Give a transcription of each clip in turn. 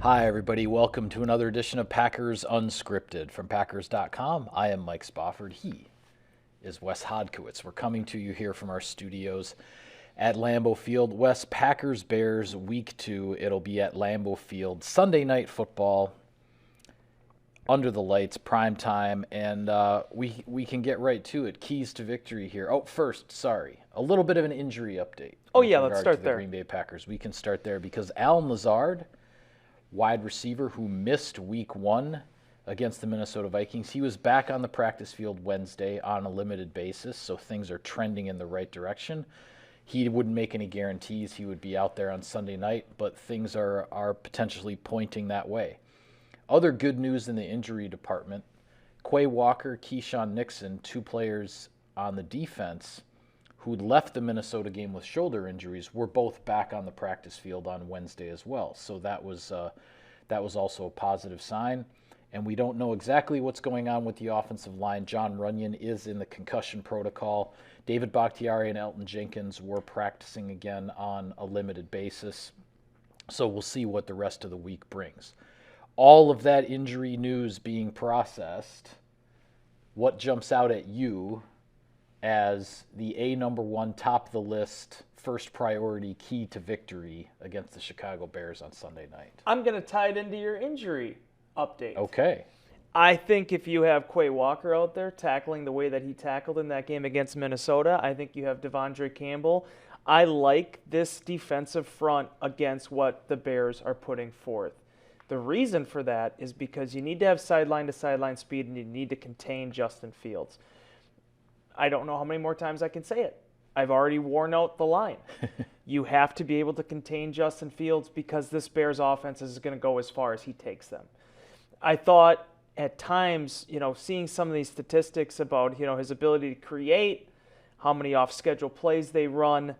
Hi, everybody. Welcome to another edition of Packers Unscripted from Packers.com. I am Mike Spofford. He is Wes Hodkiewicz. We're coming to you here from our studios at Lambeau Field. Wes, Packers-Bears Week 2. It'll be at Lambeau Field. Sunday night football, under the lights, prime time, and we can get right to it. Keys to victory here. Oh, first, sorry, a little bit of an injury update. Oh, yeah, let's start to there. the Green Bay Packers. We can start there because Allen Lazard, wide receiver who missed week 1 against the Minnesota Vikings. He was back on the practice field Wednesday on a limited basis, so things are trending in the right direction. He wouldn't make any guarantees he would be out there on Sunday night, but things are potentially pointing that way. Other good news in the injury department, Quay Walker, Keyshawn Nixon, 2 players on the defense who left the Minnesota game with shoulder injuries, were both back on the practice field on Wednesday as well. So that was also a positive sign. And we don't know exactly what's going on with the offensive line. John Runyon is in the concussion protocol. David Bakhtiari and Elton Jenkins were practicing again on a limited basis. So we'll see what the rest of the week brings. All of that injury news being processed, what jumps out at you as the number 1 top of the list, first priority key to victory against the Chicago Bears on Sunday night? I'm going to tie it into your injury update. Okay. I think if you have Quay Walker out there tackling the way that he tackled in that game against Minnesota, I think you have Devondre Campbell. I like this defensive front against what the Bears are putting forth. The reason for that is because you need to have sideline-to-sideline speed and you need to contain Justin Fields. I don't know how many more times I can say it. I've already worn out the line. You have to be able to contain Justin Fields because this Bears offense is going to go as far as he takes them. I thought at times, seeing some of these statistics about, his ability to create, how many off-schedule plays they run,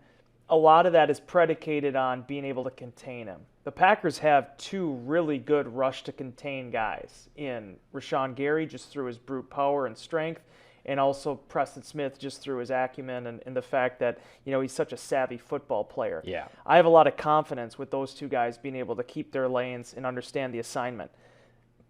a lot of that is predicated on being able to contain him. The Packers have 2 really good rush-to-contain guys in Rashawn Gary just through his brute power and strength, and also Preston Smith just through his acumen and the fact that, he's such a savvy football player. Yeah. I have a lot of confidence with those 2 guys being able to keep their lanes and understand the assignment.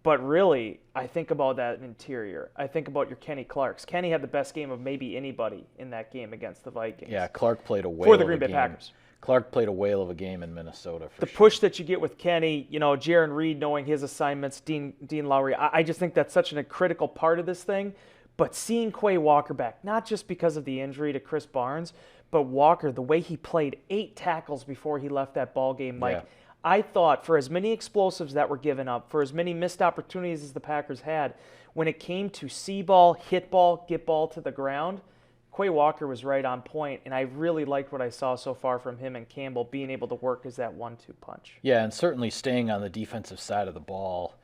But really, I think about that interior. I think about your Kenny Clarks. Kenny had the best game of maybe anybody in that game against the Vikings. Yeah, Clark played a whale for the of a Green Bay game. Packers. Clark played a whale of a game in Minnesota for The sure. push that you get with Kenny, Jaron Reed knowing his assignments, Dean Lowry, I just think that's such a critical part of this thing. But seeing Quay Walker back, not just because of the injury to Chris Barnes, but Walker, the way he played 8 tackles before he left that ball game, Mike, Yeah. I thought for as many explosives that were given up, for as many missed opportunities as the Packers had, when it came to see ball, hit ball, get ball to the ground, Quay Walker was right on point, and I really liked what I saw so far from him and Campbell being able to work as that 1-2 punch. Yeah, and certainly staying on the defensive side of the ball,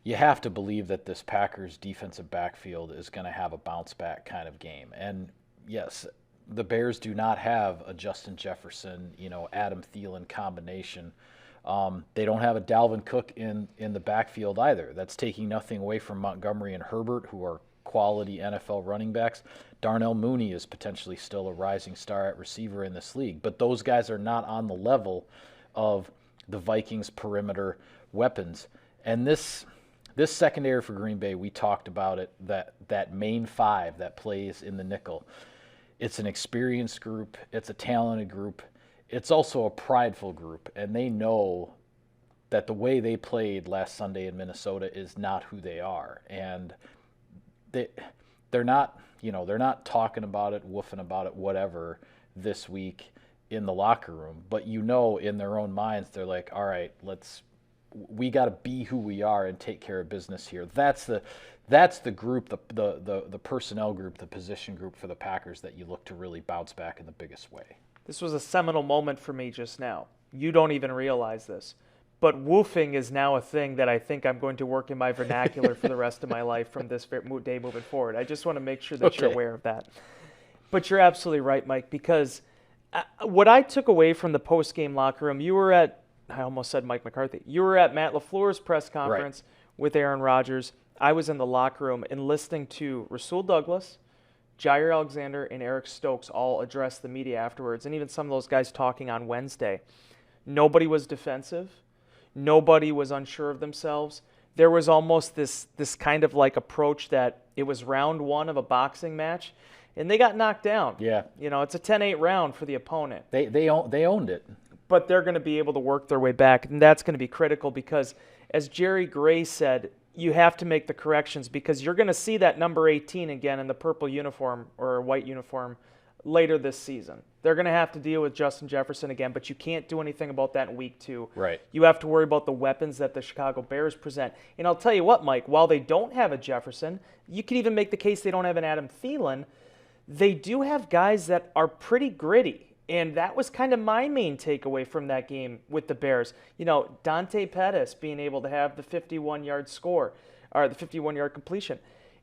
you have to believe that this Packers defensive backfield is going to have a bounce-back kind of game. And, yes, the Bears do not have a Justin Jefferson, Adam Thielen combination. They don't have a Dalvin Cook in the backfield either. That's taking nothing away from Montgomery and Herbert, who are quality NFL running backs. Darnell Mooney is potentially still a rising star at receiver in this league. But those guys are not on the level of the Vikings' perimeter weapons. And this secondary for Green Bay, we talked about it, that main 5 that plays in the nickel. It's an experienced group. It's a talented group. It's also a prideful group, and they know that the way they played last Sunday in Minnesota is not who they are. And they're not talking about it, woofing about it, whatever, this week in the locker room. But in their own minds, they're like, all right, we got to be who we are and take care of business here. That's the group, the personnel group, the position group for the Packers that you look to really bounce back in the biggest way. This was a seminal moment for me just now. You don't even realize this. But woofing is now a thing that I think I'm going to work in my vernacular for the rest of my life from this day moving forward. I just want to make sure that you're aware of that. But you're absolutely right, Mike, because what I took away from the post-game locker room, I almost said Mike McCarthy. You were at Matt LaFleur's press conference with Aaron Rodgers. I was in the locker room and listening to Rasul Douglas, Jair Alexander, and Eric Stokes all address the media afterwards, and even some of those guys talking on Wednesday. Nobody was defensive. Nobody was unsure of themselves. There was almost this kind of like approach that it was round one of a boxing match, and they got knocked down. Yeah. It's a 10-8 round for the opponent. They owned it. But they're going to be able to work their way back, and that's going to be critical because, as Jerry Gray said, you have to make the corrections because you're going to see that number 18 again in the purple uniform or white uniform later this season. They're going to have to deal with Justin Jefferson again, but you can't do anything about that in week 2. Right. You have to worry about the weapons that the Chicago Bears present. And I'll tell you what, Mike, while they don't have a Jefferson, you could even make the case they don't have an Adam Thielen, they do have guys that are pretty gritty. And that was kind of my main takeaway from that game with the Bears. Dante Pettis being able to have the 51-yard score, or the 51-yard completion.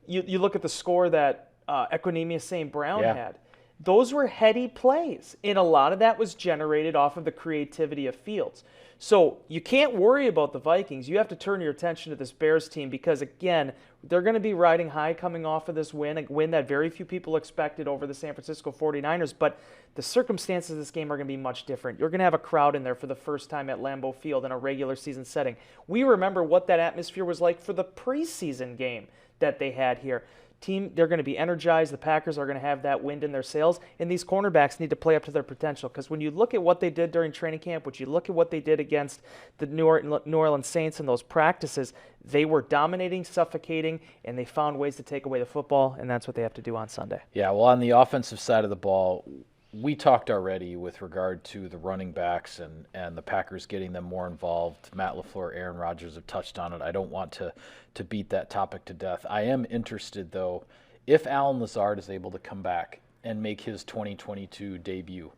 You look at the score that Equanimeous St. Brown had. Those were heady plays, and a lot of that was generated off of the creativity of Fields. So you can't worry about the Vikings. You have to turn your attention to this Bears team because, again, they're going to be riding high coming off of this win, a win that very few people expected over the San Francisco 49ers. But the circumstances of this game are going to be much different. You're going to have a crowd in there for the first time at Lambeau Field in a regular season setting. We remember what that atmosphere was like for the preseason game that they had here. They're going to be energized. The Packers are going to have that wind in their sails, and these cornerbacks need to play up to their potential because when you look at what they did during training camp, when you look at what they did against the New Orleans Saints in those practices, they were dominating, suffocating, and they found ways to take away the football, and that's what they have to do on Sunday. Yeah, well, on the offensive side of the ball, we talked already with regard to the running backs and the Packers getting them more involved. Matt LaFleur, Aaron Rodgers have touched on it. I don't want to beat that topic to death. I am interested, though, if Allen Lazard is able to come back and make his 2022 debut,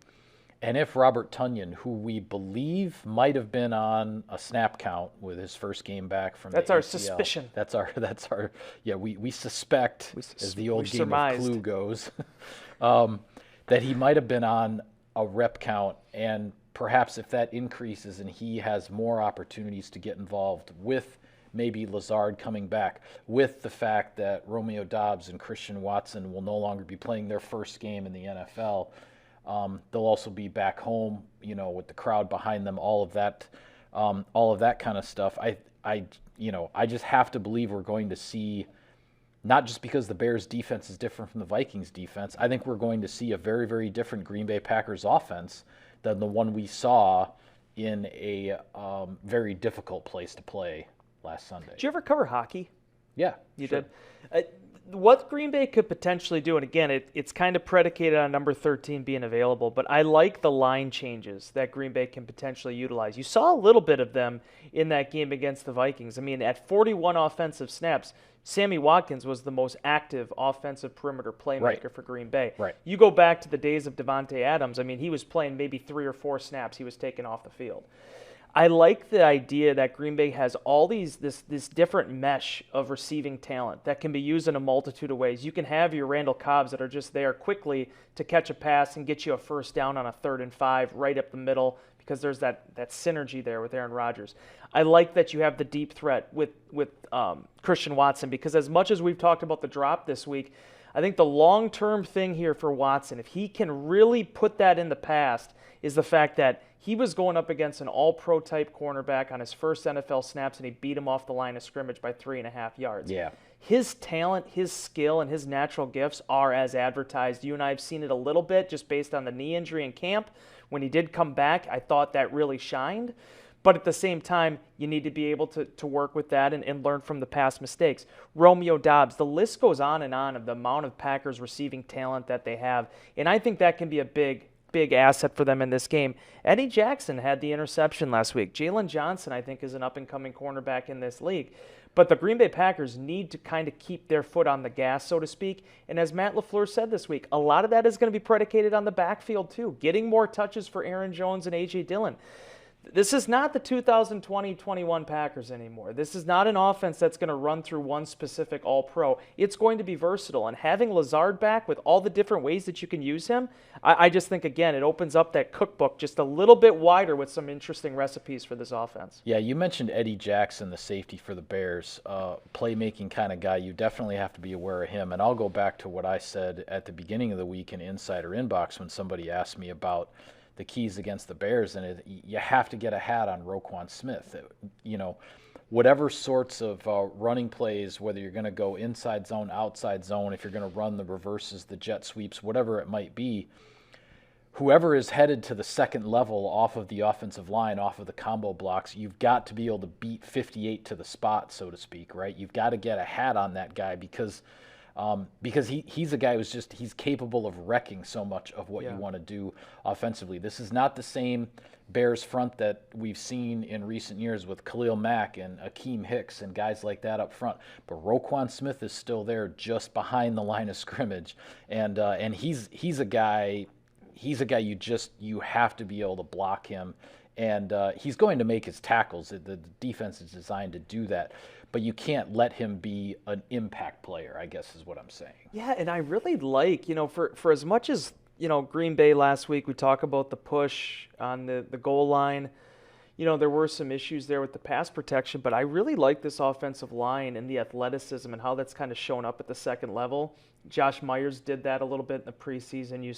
and if Robert Tonyan, who we believe might have been on a snap count with his first game back from that's the our ACL, suspicion. That's our we suspect, as the old game surmised. of Clue goes, that he might have been on a rep count, and perhaps if that increases and he has more opportunities to get involved with maybe Lazard coming back, with the fact that Romeo Doubs and Christian Watson will no longer be playing their first game in the NFL, they'll also be back home, with the crowd behind them, all of that kind of stuff. I just have to believe we're going to see, not just because the Bears' defense is different from the Vikings' defense, I think we're going to see a very, very different Green Bay Packers offense than the one we saw in a very difficult place to play last Sunday. Did you ever cover hockey? Yeah. You sure. did? What Green Bay could potentially do, and again, it's kind of predicated on number 13 being available, but I like the line changes that Green Bay can potentially utilize. You saw a little bit of them in that game against the Vikings. I mean, at 41 offensive snaps, Sammy Watkins was the most active offensive perimeter playmaker for Green Bay. Right. You go back to the days of Devontae Adams, I mean, he was playing maybe 3 or 4 snaps he was taken off the field. I like the idea that Green Bay has all this different mesh of receiving talent that can be used in a multitude of ways. You can have your Randall Cobbs that are just there quickly to catch a pass and get you a first down on a 3rd and 5 right up the middle because there's that synergy there with Aaron Rodgers. I like that you have the deep threat with Christian Watson because as much as we've talked about the drop this week, I think the long-term thing here for Watson, if he can really put that in the past, is the fact that he was going up against an all-pro type cornerback on his first NFL snaps, and he beat him off the line of scrimmage by 3.5 yards. Yeah. His talent, his skill, and his natural gifts are as advertised. You and I have seen it a little bit just based on the knee injury in camp. When he did come back, I thought that really shined. But at the same time, you need to be able to work with that and learn from the past mistakes. Romeo Doubs, the list goes on of the amount of Packers receiving talent that they have. And I think that can be a big asset for them in this game. Eddie Jackson had the interception last week. Jalen Johnson, I think, is an up-and-coming cornerback in this league. But the Green Bay Packers need to kind of keep their foot on the gas, so to speak. And as Matt LaFleur said this week, a lot of that is going to be predicated on the backfield, too. Getting more touches for Aaron Jones and A.J. Dillon. This is not the 2020-21 Packers anymore. This is not an offense that's going to run through one specific all-pro. It's going to be versatile. And having Lazard back with all the different ways that you can use him, I just think, again, it opens up that cookbook just a little bit wider with some interesting recipes for this offense. Yeah, you mentioned Eddie Jackson, the safety for the Bears, playmaking kind of guy. You definitely have to be aware of him. And I'll go back to what I said at the beginning of the week in Insider Inbox when somebody asked me about the keys against the Bears, and you have to get a hat on Roquan Smith. Whatever sorts of running plays, whether you're going to go inside zone, outside zone, if you're going to run the reverses, the jet sweeps, whatever it might be, whoever is headed to the second level off of the offensive line, off of the combo blocks, you've got to be able to beat 58 to the spot, so to speak, right? You've got to get a hat on that guy because he's a guy he's capable of wrecking so much of what you want to do offensively. This is not the same Bears front that we've seen in recent years with Khalil Mack and Akeem Hicks and guys like that up front. But Roquan Smith is still there just behind the line of scrimmage, and he's a guy. He's a guy you have to be able to block him, and he's going to make his tackles. The defense is designed to do that, but you can't let him be an impact player, I guess is what I'm saying. Yeah, and I really like, for as much as, Green Bay last week, we talk about the push on the goal line. There were some issues there with the pass protection, but I really like this offensive line and the athleticism and how that's kind of shown up at the second level. Josh Myers did that a little bit in the preseason. You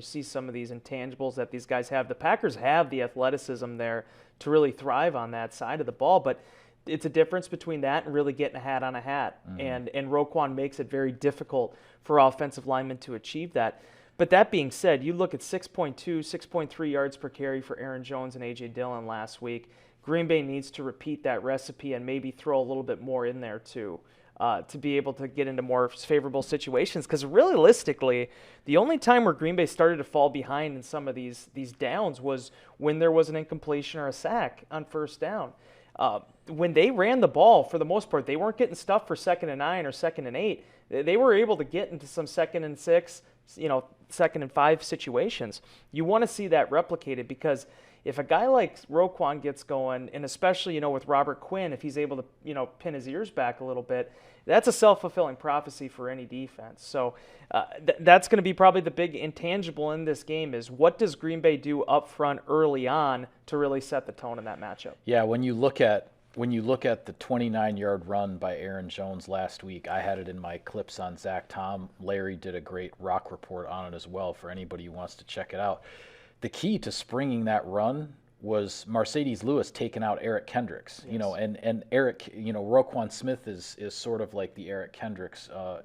see some of these intangibles that these guys have. The Packers have the athleticism there to really thrive on that side of the ball, but it's a difference between that and really getting a hat on a hat. Mm-hmm. And Roquan makes it very difficult for offensive linemen to achieve that. But that being said, you look at 6.2, 6.3 yards per carry for Aaron Jones and A.J. Dillon last week. Green Bay needs to repeat that recipe and maybe throw a little bit more in there too. To be able to get into more favorable situations. Because realistically, the only time where Green Bay started to fall behind in some of these downs was when there was an incompletion or a sack on first down. When they ran the ball, for the most part, they weren't getting stuff for 2nd and 9 or 2nd and 8. They were able to get into some 2nd and 6, 2nd and 5 situations. You want to see that replicated because if a guy like Roquan gets going, and especially, with Robert Quinn, if he's able to, pin his ears back a little bit, that's a self-fulfilling prophecy for any defense. So that's going to be probably the big intangible in this game is what does Green Bay do up front early on to really set the tone in that matchup? Yeah, when you look at the 29-yard run by Aaron Jones last week, I had it in my clips on Zach Tom. Larry did a great rock report on it as well for anybody who wants to check it out. The key to springing that run was Mercedes Lewis taking out Eric Kendricks, yes. And Eric, Roquan Smith is sort of like the Eric Kendricks, of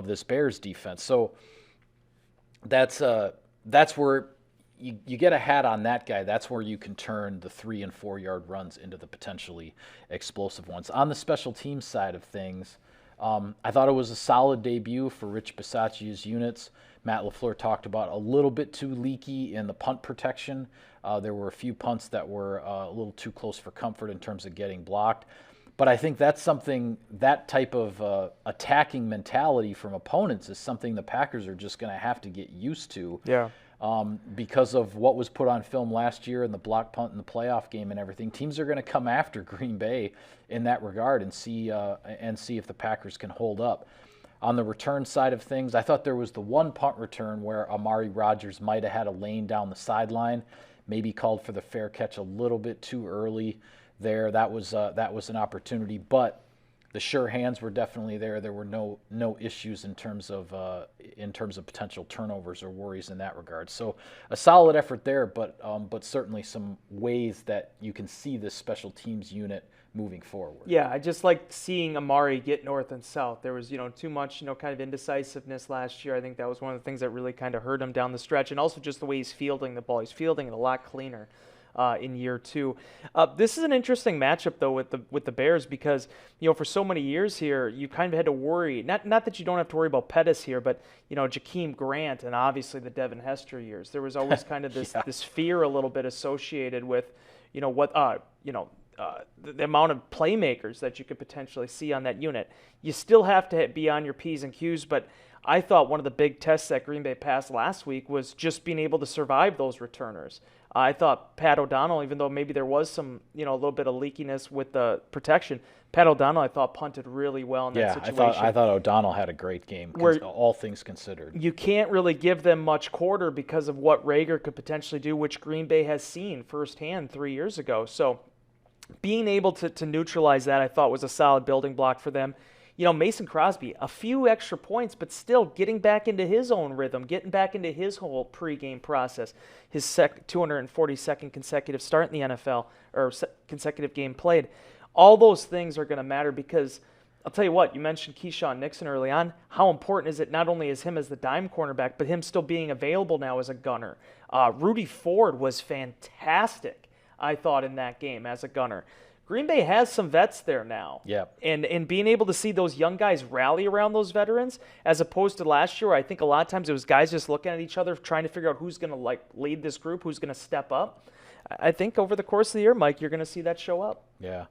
this Bears defense. So that's where you get a hat on that guy. That's where you can turn the 3 and 4 yard runs into the potentially explosive ones. On the special teams side of things, I thought it was a solid debut for Rich Bisaccia's units. Matt LaFleur talked about a little bit too leaky in the punt protection. There were a few punts that were a little too close for comfort in terms of getting blocked. But I think that's something, that type of attacking mentality from opponents is something the Packers are just going to have to get used to. Yeah. Because of what was put on film last year and the block punt in the playoff game and everything. Teams are going to come after Green Bay in that regard and see if the Packers can hold up. On the return side of things, I thought there was the one punt return where Amari Rodgers might have had a lane down the sideline, maybe called for the fair catch a little bit too early there. That was an opportunity, but the sure hands were definitely there. There were no issues in terms of potential turnovers or worries in that regard. So a solid effort there, but certainly some ways that you can see this special teams unit moving forward. Yeah, I just like seeing Amari get north and south. There was, too much, kind of indecisiveness last year. I think that was one of the things that really kind of hurt him down the stretch, and also just the way he's fielding the ball. He's fielding it a lot cleaner in year two. This is an interesting matchup, though, with the Bears because, for so many years here, you kind of had to worry. Not that you don't have to worry about Pettis here, but, Jakeem Grant and obviously the Devin Hester years. There was always kind of this this fear a little bit associated with, the amount of playmakers that you could potentially see on that unit. You still have to be on your P's and Q's, but I thought one of the big tests that Green Bay passed last week was just being able to survive those returners. I thought Pat O'Donnell, even though maybe there was some, a little bit of leakiness with the protection, Pat O'Donnell, I thought, punted really well in that situation. I thought O'Donnell had a great game, all things considered. You can't really give them much quarter because of what Rager could potentially do, which Green Bay has seen firsthand 3 years ago. So being able to neutralize that, I thought, was a solid building block for them. Mason Crosby, a few extra points, but still getting back into his own rhythm, getting back into his whole pregame process, his 242nd consecutive start in the NFL, or consecutive game played. All those things are going to matter because I'll tell you what, you mentioned Keyshawn Nixon early on. How important is it not only as him as the dime cornerback, but him still being available now as a gunner? Rudy Ford was fantastic, I thought, in that game as a gunner. Green Bay has some vets there now. Yeah. And being able to see those young guys rally around those veterans, as opposed to last year, where I think a lot of times it was guys just looking at each other, trying to figure out who's going to lead this group, who's going to step up. I think over the course of the year, Mike, you're going to see that show up. Yeah.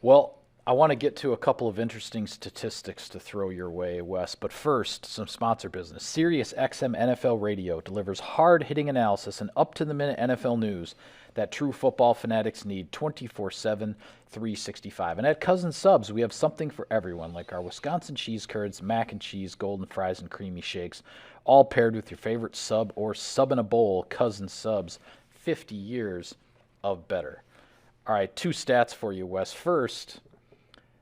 Well, I want to get to a couple of interesting statistics to throw your way, Wes. But first, some sponsor business. SiriusXM NFL Radio delivers hard-hitting analysis and up-to-the-minute NFL news that true football fanatics need 24/7, 365. And at Cousins Subs, we have something for everyone, like our Wisconsin cheese curds, mac and cheese, golden fries, and creamy shakes, all paired with your favorite sub or sub in a bowl. Cousins Subs, 50 years of better. All right, 2 stats for you, Wes. First,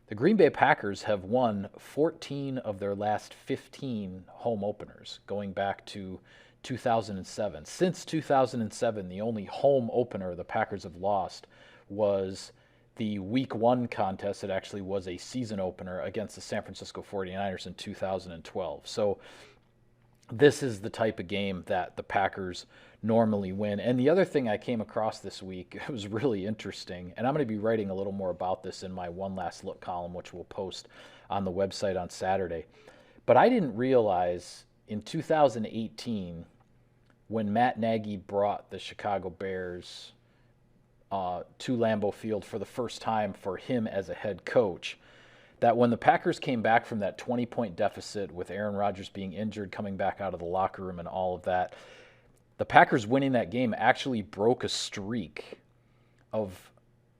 the Green Bay Packers have won 14 of their last 15 home openers, going back to 2007. Since 2007, the only home opener the Packers have lost was the Week 1 contest. It actually was a season opener against the San Francisco 49ers in 2012. So this is the type of game that the Packers normally win. And the other thing I came across this week, it was really interesting, and I'm going to be writing a little more about this in my One Last Look column, which we'll post on the website on Saturday. But I didn't realize in 2018, when Matt Nagy brought the Chicago Bears to Lambeau Field for the first time for him as a head coach, that when the Packers came back from that 20-point deficit with Aaron Rodgers being injured, coming back out of the locker room and all of that, the Packers winning that game actually broke a streak of,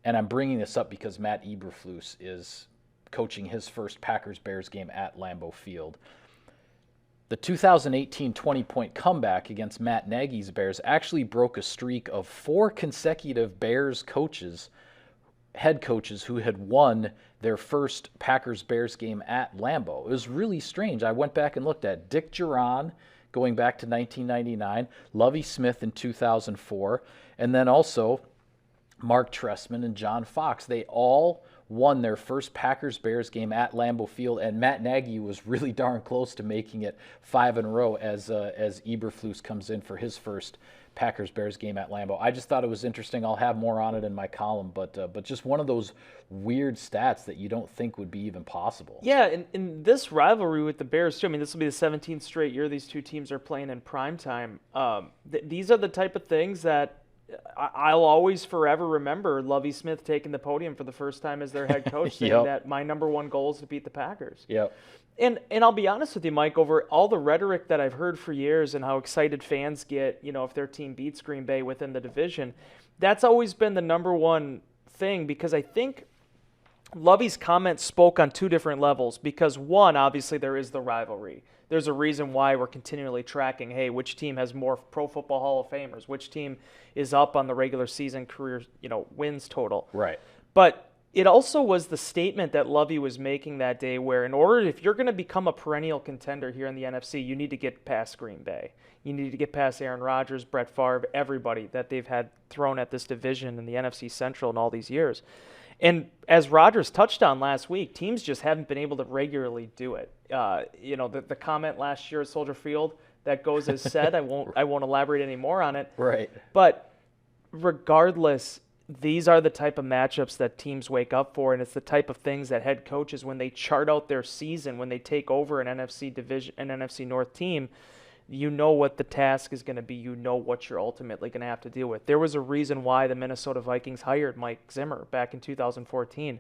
and I'm bringing this up because Matt Eberflus is coaching his first Packers-Bears game at Lambeau Field. The 2018 20-point comeback against Matt Nagy's Bears actually broke a streak of 4 consecutive Bears coaches, head coaches, who had won their first Packers-Bears game at Lambeau. It was really strange. I went back and looked at Dick Duran going back to 1999, Lovie Smith in 2004, and then also Mark Trestman and John Fox. They all won their first Packers-Bears game at Lambeau Field, and Matt Nagy was really darn close to making it 5 in a row as Eberflus comes in for his first Packers-Bears game at Lambeau. I just thought it was interesting. I'll have more on it in my column, but just one of those weird stats that you don't think would be even possible. Yeah, in this rivalry with the Bears, too, I mean, this will be the 17th straight year these two teams are playing in primetime. These are the type of things that I'll always forever remember Lovie Smith taking the podium for the first time as their head coach, saying that my number one goal is to beat the Packers. Yep. And I'll be honest with you, Mike, over all the rhetoric that I've heard for years and how excited fans get, if their team beats Green Bay within the division, that's always been the number one thing, because I think Lovie's comments spoke on 2 different levels. Because one, obviously there is the rivalry. There's a reason why we're continually tracking, hey, which team has more Pro Football Hall of Famers, which team is up on the regular season career, wins total. Right. But it also was the statement that Lovie was making that day, where if you're going to become a perennial contender here in the NFC, you need to get past Green Bay. You need to get past Aaron Rodgers, Brett Favre, everybody that they've had thrown at this division in the NFC Central in all these years. And as Rodgers touched on last week, teams just haven't been able to regularly do it. The comment last year at Soldier Field that goes as said. I won't elaborate any more on it. Right. But regardless, these are the type of matchups that teams wake up for, and it's the type of things that head coaches, when they chart out their season, when they take over an NFC North team, you know what the task is going to be. You know what you're ultimately going to have to deal with. There was a reason why the Minnesota Vikings hired Mike Zimmer back in 2014.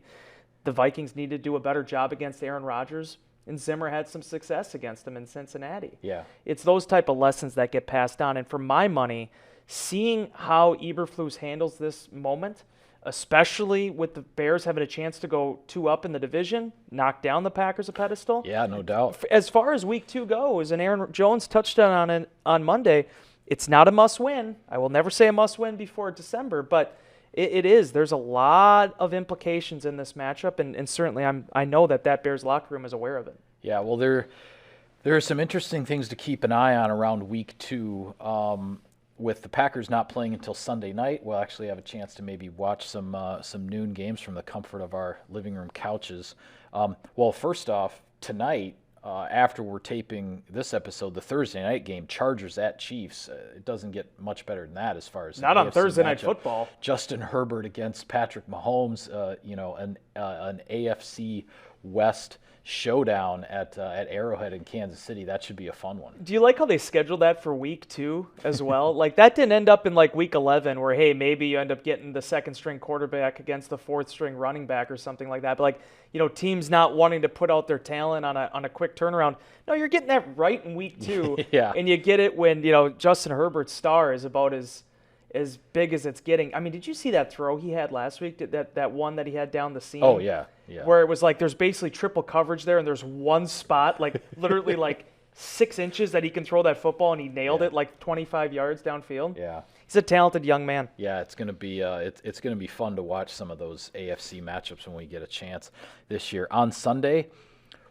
The Vikings needed to do a better job against Aaron Rodgers, and Zimmer had some success against him in Cincinnati. Yeah. It's those type of lessons that get passed on. And for my money, seeing how Eberflus handles this moment, especially with the Bears having a chance to go 2 up in the division, knock down the Packers a pedestal. Yeah, no doubt. As far as week 2 goes, and Aaron Jones touched on Monday, it's not a must-win. I will never say a must-win before December, but It is. There's a lot of implications in this matchup, and certainly I know that Bears locker room is aware of it. Yeah, well, there are some interesting things to keep an eye on around week 2. With the Packers not playing until Sunday night, we'll actually have a chance to maybe watch some noon games from the comfort of our living room couches. Well, first off, tonight, after we're taping this episode, the Thursday night game, Chargers at Chiefs. It doesn't get much better than that as far as not on AFC Thursday night matchup. football. Justin Herbert against Patrick Mahomes. An AFC West showdown at Arrowhead in Kansas City. That should be a fun one. Do you like how they scheduled that for week 2 as well? Like, that didn't end up in like week 11 where, hey, maybe you end up getting the second string quarterback against the fourth string running back or something like that. But like, teams not wanting to put out their talent on a quick turnaround. No, you're getting that right in week 2. Yeah. And you get it when, Justin Herbert's star is about as big as it's getting. I mean, did you see that throw he had last week? That one that he had down the seam? Oh, yeah. Where it was like there's basically triple coverage there, and there's one spot, like literally like 6 inches that he can throw that football, and he nailed it like 25 yards downfield. Yeah. He's a talented young man. Yeah, it's gonna be it's gonna be fun to watch some of those AFC matchups when we get a chance this year. On Sunday,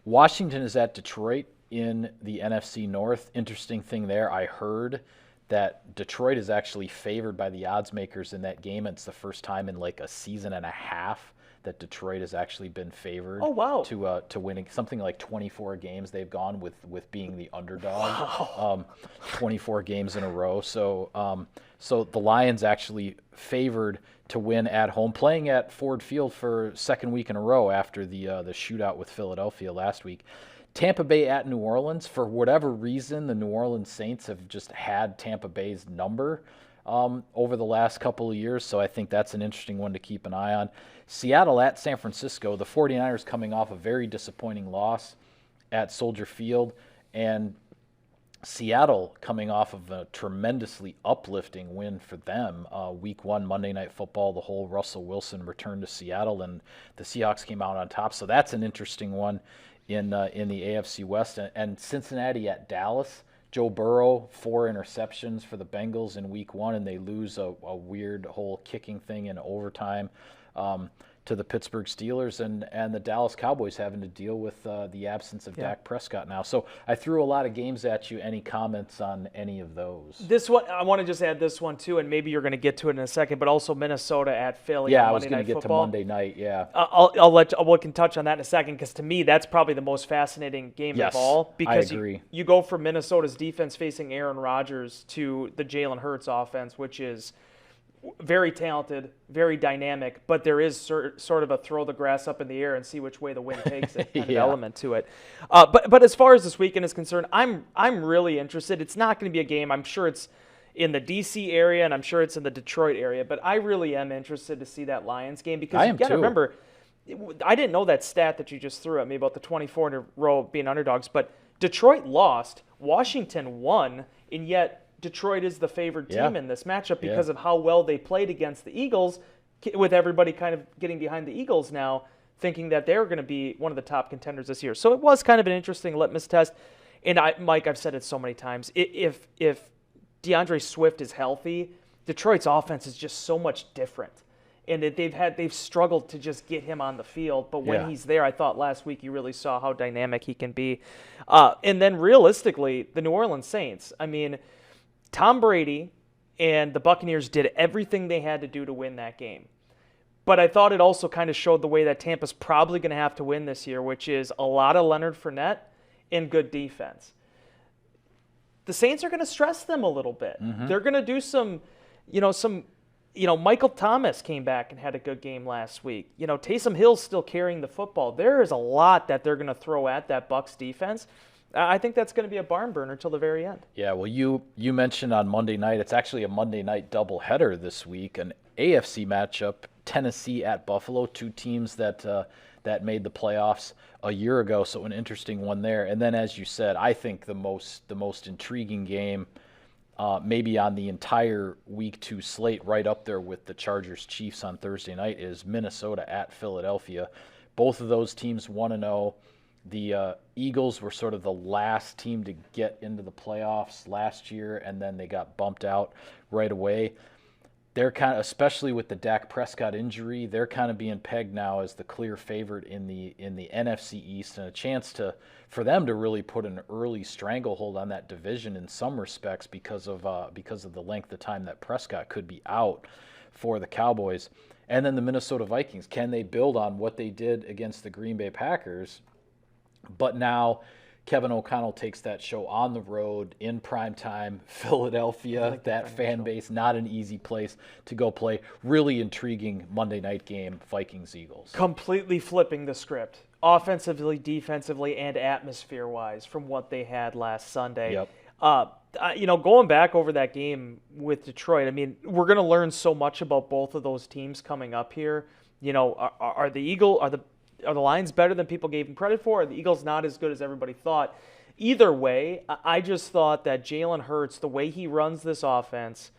Washington is at Detroit in the NFC North. Interesting thing there, I heard that Detroit is actually favored by the odds makers in that game. It's the first time in like a season and a half that Detroit has actually been favored. Oh, wow. To winning something like 24 games they've gone with being the underdog. Wow. 24 games in a row. So the Lions actually favored to win at home, playing at Ford Field for second week in a row after the shootout with Philadelphia last week. Tampa Bay at New Orleans. For whatever reason, the New Orleans Saints have just had Tampa Bay's number over the last couple of years, so I think that's an interesting one to keep an eye on. Seattle at San Francisco. The 49ers coming off a very disappointing loss at Soldier Field, and Seattle coming off of a tremendously uplifting win for them. Week 1 Monday Night Football, the whole Russell Wilson return to Seattle, and the Seahawks came out on top, so that's an interesting one in the AFC West. And Cincinnati at Dallas. Joe Burrow, 4 interceptions for the Bengals in week 1, and they lose a weird whole kicking thing in overtime to the Pittsburgh Steelers, and the Dallas Cowboys having to deal with the absence of Dak Prescott now. So I threw a lot of games at you. Any comments on any of those? This one, I want to just add this one too, and maybe you're going to get to it in a second, but also Minnesota at Philly Yeah, on I was Monday going Night to get Football. to Monday night, yeah. We can touch on that in a second, because to me, that's probably the most fascinating game Yes, of all. Because I agree. You go from Minnesota's defense facing Aaron Rodgers to the Jalen Hurts offense, which is very talented, very dynamic, but there is sort of a throw the grass up in the air and see which way the wind takes it kind of element to it. But as far as this weekend is concerned, I'm really interested. It's not going to be a game. I'm sure it's in the D.C. area, and I'm sure it's in the Detroit area, but I really am interested to see that Lions game, because you got to remember, I didn't know that stat that you just threw at me about the 24 in a row being underdogs, but Detroit lost, Washington won, and yet Detroit is the favored team in this matchup because of how well they played against the Eagles, with everybody kind of getting behind the Eagles now, thinking that they're going to be one of the top contenders this year. So it was kind of an interesting litmus test. And Mike, I've said it so many times, if DeAndre Swift is healthy, Detroit's offense is just so much different. And they've struggled to just get him on the field. But when he's there, I thought last week you really saw how dynamic he can be. And then realistically, the New Orleans Saints, I mean, Tom Brady and the Buccaneers did everything they had to do to win that game. But I thought it also kind of showed the way that Tampa's probably going to have to win this year, which is a lot of Leonard Fournette and good defense. The Saints are going to stress them a little bit. Mm-hmm. They're going to do some, Michael Thomas came back and had a good game last week. Taysom Hill's still carrying the football. There is a lot that they're going to throw at that Bucs defense. I think that's going to be a barn burner till the very end. Yeah, well, you mentioned on Monday night, it's actually a Monday night doubleheader this week, an AFC matchup, Tennessee at Buffalo, 2 teams that made the playoffs a year ago, so an interesting one there. And then, as you said, I think the most intriguing game, maybe on the entire Week 2 slate, right up there with the Chargers-Chiefs on Thursday night, is Minnesota at Philadelphia. Both of those teams 1-0. The Eagles were sort of the last team to get into the playoffs last year, and then they got bumped out right away. they're kind of, especially with the Dak Prescott injury, they're kind of being pegged now as the clear favorite in the NFC East, and a chance for them to really put an early stranglehold on that division in some respects because of the length of time that Prescott could be out for the Cowboys. And then the Minnesota Vikings, can they build on what they did against the Green Bay Packers? But now Kevin O'Connell takes that show on the road in prime time, Philadelphia, that fan base, not an easy place to go play. Really intriguing Monday night game, Vikings-Eagles. Completely flipping the script, offensively, defensively, and atmosphere-wise from what they had last Sunday. Yep. Going back over that game with Detroit, I mean, we're going to learn so much about both of those teams coming up here. Are the Lions better than people gave them credit for? Are the Eagles not as good as everybody thought? Either way, I just thought that Jalen Hurts, the way he runs this offense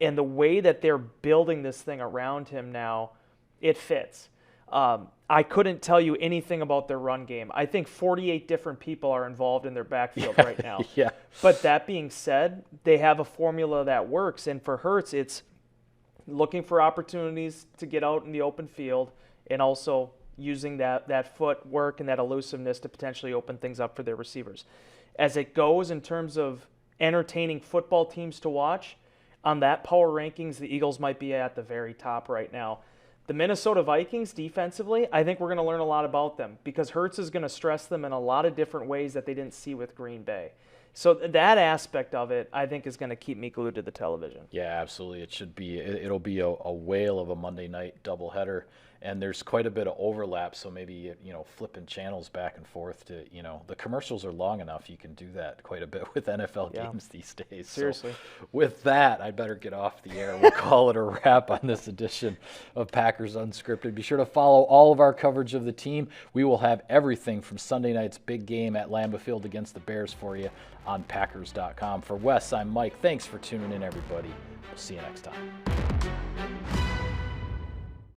and the way that they're building this thing around him now, it fits. I couldn't tell you anything about their run game. I think 48 different people are involved in their backfield right now. Yeah. But that being said, they have a formula that works. And for Hurts, it's looking for opportunities to get out in the open field and also using that footwork and that elusiveness to potentially open things up for their receivers. As it goes in terms of entertaining football teams to watch, on that power rankings, the Eagles might be at the very top right now. The Minnesota Vikings, defensively, I think we're going to learn a lot about them because Hurts is going to stress them in a lot of different ways that they didn't see with Green Bay. So that aspect of it, I think, is going to keep me glued to the television. Yeah, absolutely. It'll be a whale of a Monday night doubleheader, and there's quite a bit of overlap. So maybe flipping channels back and forth to the commercials are long enough. You can do that quite a bit with NFL games these days. Seriously. So with that, I better get off the air. We'll call it a wrap on this edition of Packers Unscripted. Be sure to follow all of our coverage of the team. We will have everything from Sunday night's big game at Lambeau Field against the Bears for you on Packers.com. For Wes, I'm Mike. Thanks for tuning in, everybody. We'll see you next time.